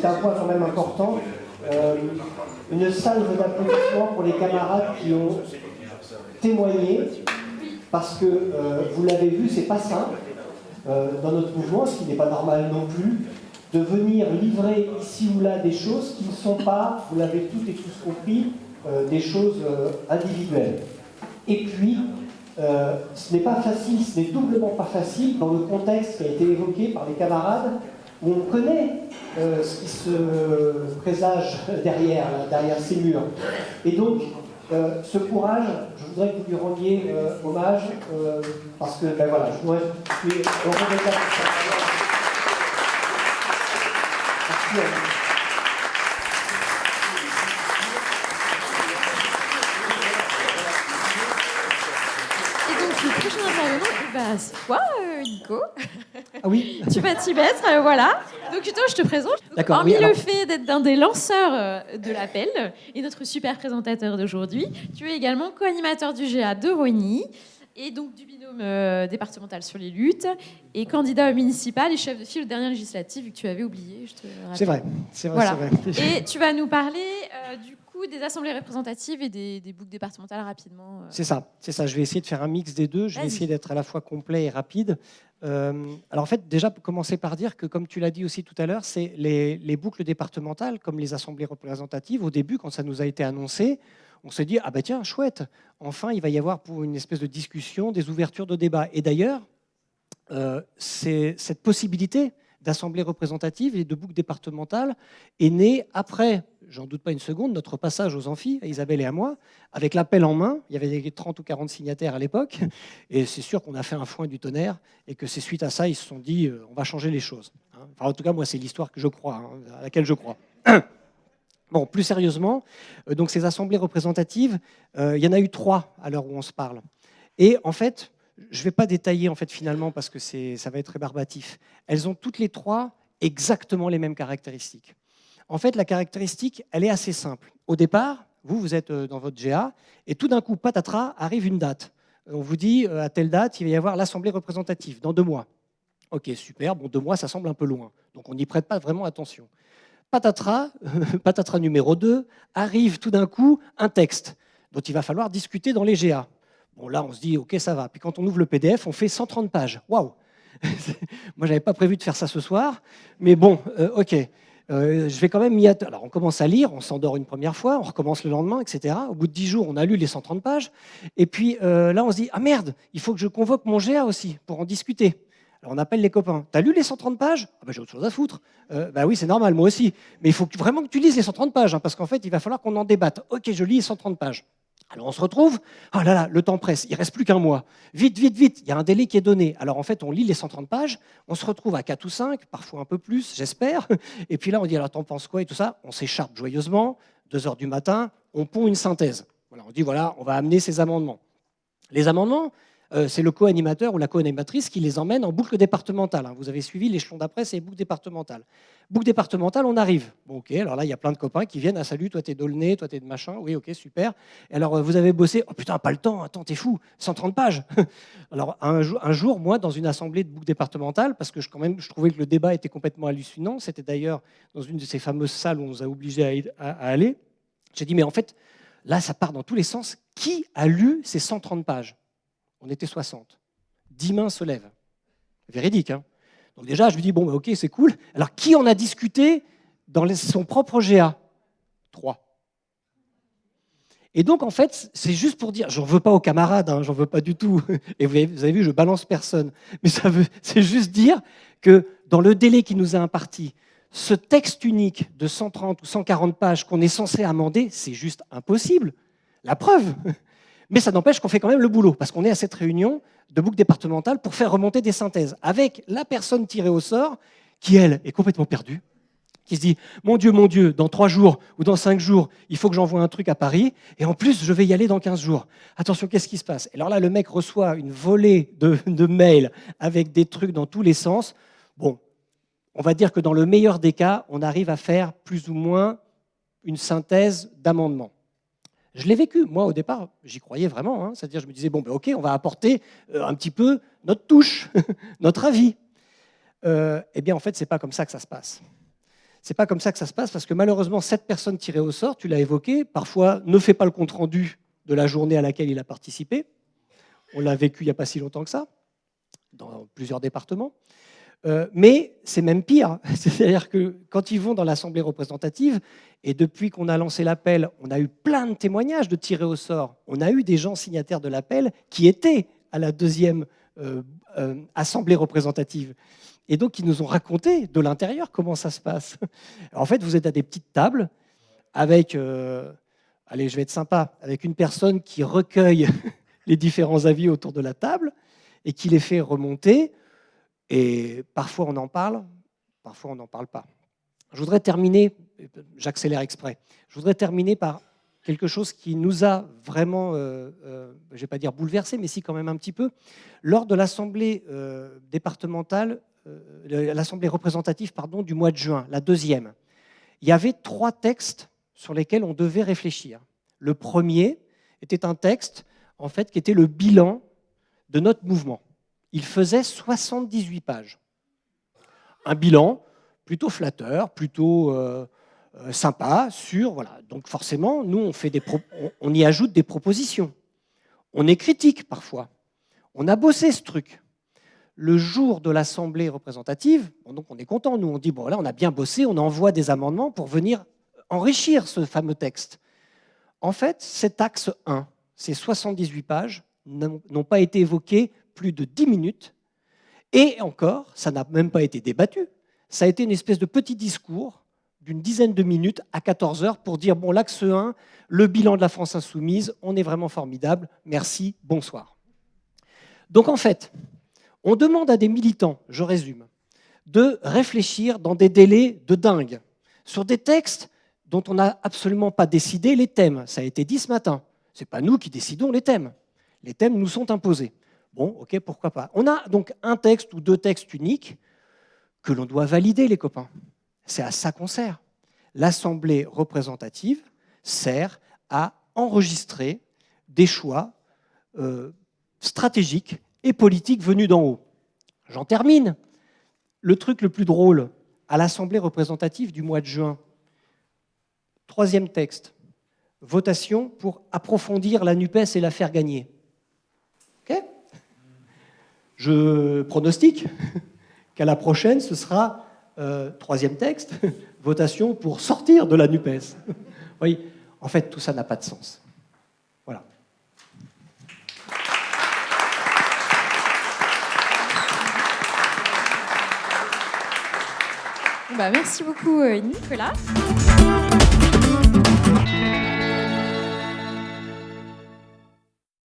c'est un point quand même important. Une salve d'applaudissements pour les camarades qui ont témoigné, parce que vous l'avez vu, c'est pas simple dans notre mouvement, ce qui n'est pas normal non plus, de venir livrer ici ou là des choses qui ne sont pas, vous l'avez toutes et tous compris, des choses individuelles. Et puis, ce n'est pas facile, ce n'est doublement pas facile dans le contexte qui a été évoqué par les camarades, où on connaît ce qui se présage derrière ces murs. Et donc, ce courage, je voudrais que vous lui rendiez hommage, parce que, ben voilà, je voudrais lui rendre hommage. Merci à vous. Le prochain intervenant, c'est toi, Nico. Ah oui. Tu vas t'y mettre, voilà. Donc, toi, je te présente. D'accord. Hormis Oui, le fait d'être un des lanceurs de l'appel et notre super présentateur d'aujourd'hui, tu es également co-animateur du GA de Rosny et donc du binôme départemental sur les luttes et candidat au municipal et chef de file aux dernières législatives, vu que tu avais oublié. Je te rappelle. C'est vrai. Voilà. Et tu vas nous parler du des assemblées représentatives et des boucles départementales rapidement. C'est ça. Je vais essayer de faire un mix des deux. Je vais essayer d'être à la fois complet et rapide. Alors en fait, déjà, commencer par dire que, comme tu l'as dit aussi tout à l'heure, c'est les boucles départementales, comme les assemblées représentatives, au début, quand ça nous a été annoncé, on s'est dit, ah ben tiens, chouette, enfin, il va y avoir pour une espèce de discussion, des ouvertures de débat. Et d'ailleurs, c'est cette possibilité d'assemblée représentative et de boucles départementales est née après, j'en doute pas une seconde, notre passage aux amphis, à Isabelle et à moi, avec l'appel en main. Il y avait 30 ou 40 signataires à l'époque, et c'est sûr qu'on a fait un foin du tonnerre, et que c'est suite à ça, ils se sont dit, on va changer les choses. Enfin, en tout cas, moi, c'est l'histoire que je crois, à laquelle je crois. Bon, plus sérieusement, donc ces assemblées représentatives, il y en a eu 3 à l'heure où on se parle. Et en fait, je ne vais pas détailler finalement parce que ça va être rébarbatif. Elles ont toutes les 3 exactement les mêmes caractéristiques. En fait, la caractéristique, elle est assez simple. Au départ, vous êtes dans votre GA et tout d'un coup, patatras, arrive une date. On vous dit, à telle date, il va y avoir l'assemblée représentative, dans 2 mois. Ok, super, bon, 2 mois, ça semble un peu loin. Donc on n'y prête pas vraiment attention. Patatras, patatras numéro 2, arrive tout d'un coup un texte dont il va falloir discuter dans les GA. Bon, là, on se dit, OK, ça va. Puis quand on ouvre le PDF, on fait 130 pages. Waouh! Moi, je n'avais pas prévu de faire ça ce soir, mais bon, OK. Je vais quand même m'y attendre. Alors, on commence à lire, on s'endort une première fois, on recommence le lendemain, etc. Au bout de 10 jours, on a lu les 130 pages. Et puis là, on se dit, ah merde, il faut que je convoque mon GA aussi pour en discuter. Alors, on appelle les copains. T'as lu les 130 pages? Ah ben, j'ai autre chose à foutre. Bah oui, c'est normal, moi aussi. Mais il faut vraiment que tu lises les 130 pages, parce qu'en fait, il va falloir qu'on en débatte. OK, je lis les 130 pages. Alors on se retrouve, oh là là, le temps presse, il ne reste plus qu'un mois. Vite, vite, vite, il y a un délai qui est donné. Alors en fait, on lit les 130 pages, on se retrouve à 4 ou 5, parfois un peu plus, j'espère. Et puis là, on dit, alors t'en penses quoi et tout ça? On s'écharpe joyeusement, 2 heures du matin, on pond une synthèse. Voilà, on dit, voilà, on va amener ces amendements. Les amendements, c'est le co-animateur ou la co-animatrice qui les emmène en boucle départementale. Vous avez suivi l'échelon d'après, c'est boucle départementale. Boucle départementale, on arrive. Bon, ok, alors là, il y a plein de copains qui viennent. Ah, salut, toi, t'es d'Aulnay, toi, t'es de machin. Oui, ok, super. Et alors, vous avez bossé. Oh putain, pas le temps, attends, t'es fou. 130 pages. Alors, un jour, moi, dans une assemblée de boucle départementale, parce que je trouvais que le débat était complètement hallucinant, c'était d'ailleurs dans une de ces fameuses salles où on nous a obligés à aller, j'ai dit, mais en fait, là, ça part dans tous les sens. Qui a lu ces 130 pages? On était 60. 10 mains se lèvent. Véridique, hein. Donc déjà, je lui dis, bon, bah, ok, c'est cool. Alors, qui en a discuté dans son propre GA? 3. Et donc, en fait, c'est juste pour dire, j'en veux pas aux camarades, j'en veux pas du tout. Et vous avez vu, je balance personne. Mais c'est juste dire que dans le délai qui nous est imparti, ce texte unique de 130 ou 140 pages qu'on est censé amender, c'est juste impossible. La preuve. Mais ça n'empêche qu'on fait quand même le boulot, parce qu'on est à cette réunion de boucle départementale pour faire remonter des synthèses, avec la personne tirée au sort, qui, elle, est complètement perdue, qui se dit « Mon Dieu, dans 3 jours ou dans 5 jours, il faut que j'envoie un truc à Paris, et en plus, je vais y aller dans 15 jours. Attention, qu'est-ce qui se passe ?» Et alors là, le mec reçoit une volée de mails avec des trucs dans tous les sens. Bon, on va dire que dans le meilleur des cas, on arrive à faire plus ou moins une synthèse d'amendements. Je l'ai vécu. Moi, au départ, j'y croyais vraiment. C'est-à-dire, je me disais, bon, ben, OK, on va apporter un petit peu notre touche, notre avis. Eh bien, en fait, ce n'est pas comme ça que ça se passe. C'est pas comme ça que ça se passe, parce que malheureusement, cette personne tirée au sort, tu l'as évoqué, parfois ne fait pas le compte-rendu de la journée à laquelle il a participé. On l'a vécu il n'y a pas si longtemps que ça, dans plusieurs départements. Mais c'est même pire. C'est-à-dire que quand ils vont dans l'Assemblée représentative, et depuis qu'on a lancé l'appel, on a eu plein de témoignages de tirés au sort. On a eu des gens signataires de l'appel qui étaient à la deuxième Assemblée représentative. Et donc, ils nous ont raconté de l'intérieur comment ça se passe. En fait, vous êtes à des petites tables avec, allez, je vais être sympa, avec une personne qui recueille les différents avis autour de la table et qui les fait remonter. Et parfois, on en parle, parfois, on n'en parle pas. Je voudrais terminer, j'accélère exprès, je voudrais terminer par quelque chose qui nous a vraiment, je ne vais pas dire bouleversé, mais si quand même un petit peu. Lors de l'Assemblée départementale, l'Assemblée représentative du mois de juin, la deuxième, il y avait 3 textes sur lesquels on devait réfléchir. Le premier était un texte en fait, qui était le bilan de notre mouvement. Il faisait 78 pages. Un bilan plutôt flatteur, plutôt sympa sur... Voilà. Donc forcément, nous, on y ajoute des propositions. On est critique parfois. On a bossé ce truc. Le jour de l'Assemblée représentative, donc on est content, nous on dit, bon là on a bien bossé, on envoie des amendements pour venir enrichir ce fameux texte. En fait, cet axe 1, ces 78 pages, n'ont pas été évoqués plus de 10 minutes, et encore, ça n'a même pas été débattu. Ça a été une espèce de petit discours d'une dizaine de minutes à 14 heures pour dire, bon, l'axe 1, le bilan de la France insoumise, on est vraiment formidable, merci, bonsoir. Donc en fait, on demande à des militants, je résume, de réfléchir dans des délais de dingue, sur des textes dont on n'a absolument pas décidé les thèmes. Ça a été dit ce matin. Ce n'est pas nous qui décidons les thèmes. Les thèmes nous sont imposés. Bon, ok, pourquoi pas. On a donc un texte ou 2 textes uniques que l'on doit valider, les copains. C'est à ça qu'on sert. L'Assemblée représentative sert à enregistrer des choix stratégiques et politiques venus d'en haut. J'en termine. Le truc le plus drôle, à l'Assemblée représentative du mois de juin, 3e texte, votation pour approfondir la NUPES et la faire gagner. Ok ? Je pronostique qu'à la prochaine, ce sera 3e texte, votation pour sortir de la NUPES. Oui, en fait, tout ça n'a pas de sens. Voilà. Merci beaucoup, Nicolas.